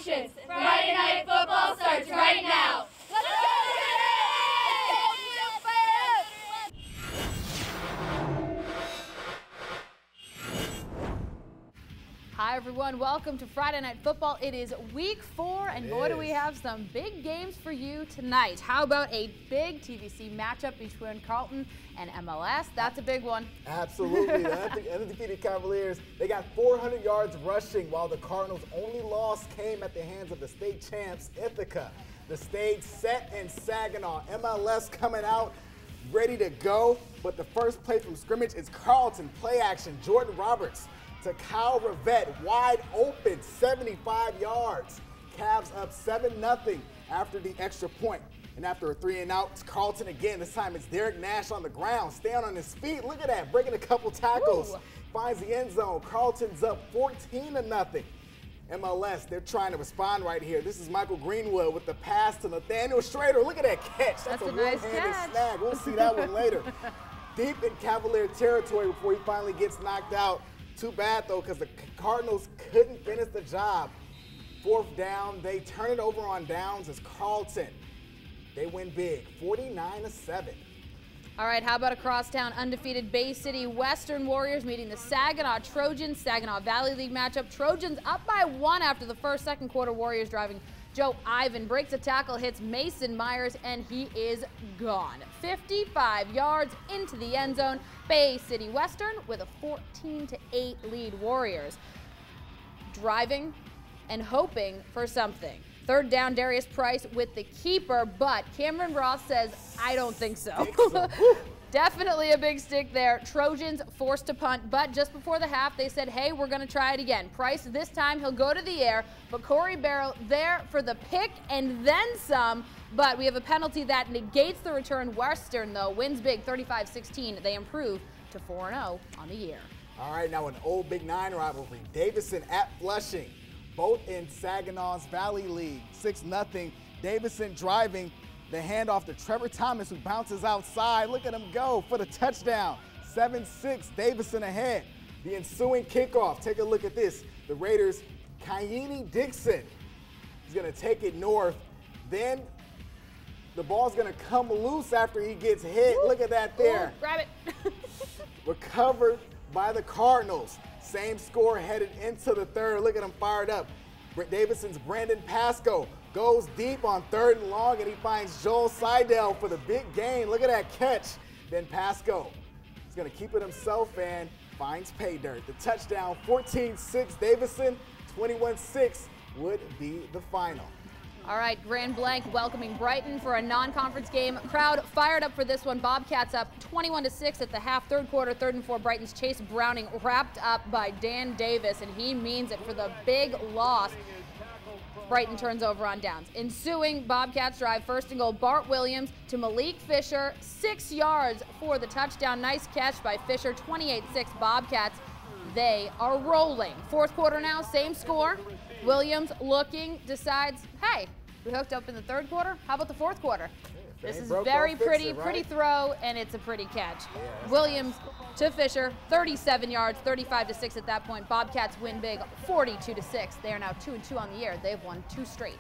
emotions. Friday Night Football starts right now. Let's go! Hi everyone, welcome to Friday Night Football. It is week 4 and boy do we have some big games for you tonight. How about a big TVC matchup between Carlton and MLS? That's a big one. Absolutely. The undefeated Cavaliers, they got 400 yards rushing while the Cardinals' only loss came at the hands of the state champs, Ithaca. The stage set in Saginaw. MLS coming out ready to go, but the first play from scrimmage is Carlton. Play action, Jordan Roberts to Kyle Rivette, wide open, 75 yards. Cavs up 7-0 after the extra point. And after a 3-and-out, it's Carlton again. This time it's Derek Nash on the ground, staying on his feet. Look at that, breaking a couple tackles. Ooh. Finds the end zone. Carlton's up 14-0. MLS, they're trying to respond right here. This is Michael Greenwood with the pass to Nathaniel Schrader. Look at that catch. That's a nice catch. Snag. We'll see that one later. Deep in Cavalier territory before he finally gets knocked out. Too bad, though, because the Cardinals couldn't finish the job. 4th down, they turn it over on downs as Carlton. They win big, 49-7. All right, how about across town, undefeated Bay City Western Warriors meeting the Saginaw Trojans, Saginaw Valley League matchup. Trojans up by 1 after the second quarter. Warriors driving. Joe Ivan breaks a tackle, hits Mason Myers, and he is gone. 55 yards into the end zone. Bay City Western with a 14-8 lead. Warriors driving and hoping for something. 3rd down, Darius Price with the keeper, but Cameron Ross says, I don't think so. Definitely a big stick there. Trojans forced to punt, but just before the half, they said, hey, we're going to try it again. Price, this time, he'll go to the air, but Corey Barrow there for the pick and then some, but we have a penalty that negates the return. Western, though, wins big, 35-16. They improve to 4-0 on the year. All right, now an old Big 9 rivalry. Davison at Flushing, both in Saginaw's Valley League, 6-0. Davison driving. The handoff to Trevor Thomas, who bounces outside. Look at him go for the touchdown. 7-6, Davison ahead. The ensuing kickoff, take a look at this. The Raiders, Kayini Dixon is going to take it north. Then the ball's going to come loose after he gets hit. Look at that there. Ooh, grab it. Recovered by the Cardinals. Same score headed into the 3rd. Look at him fired up. Davidson's Brandon Pasco goes deep on 3rd and long, and he finds Joel Seidel for the big gain. Look at that catch. Then Pasco is going to keep it himself and finds pay dirt. The touchdown, 14-6 Davison, 21-6 would be the final. All right, Grand Blanc welcoming Brighton for a non-conference game. Crowd fired up for this one. Bobcats up 21-6 at the half. 3rd quarter, 3rd and 4. Brighton's Chase Browning wrapped up by Dan Davis, and he means it for the big loss. Brighton turns over on downs. Ensuing, Bobcats drive 1st and goal. Bart Williams to Malik Fisher, 6 yards for the touchdown. Nice catch by Fisher, 28-6 Bobcats. They are rolling. 4th quarter now, same score. Williams looking, decides, hey, we hooked up in the 3rd quarter. How about the 4th quarter? This is very pretty throw, and it's a pretty catch. Yeah, Williams to Fisher, 37 yards, 35-6 at that point. Bobcats win big, 42-6. They are now 2-2 on the year. They've won 2 straight.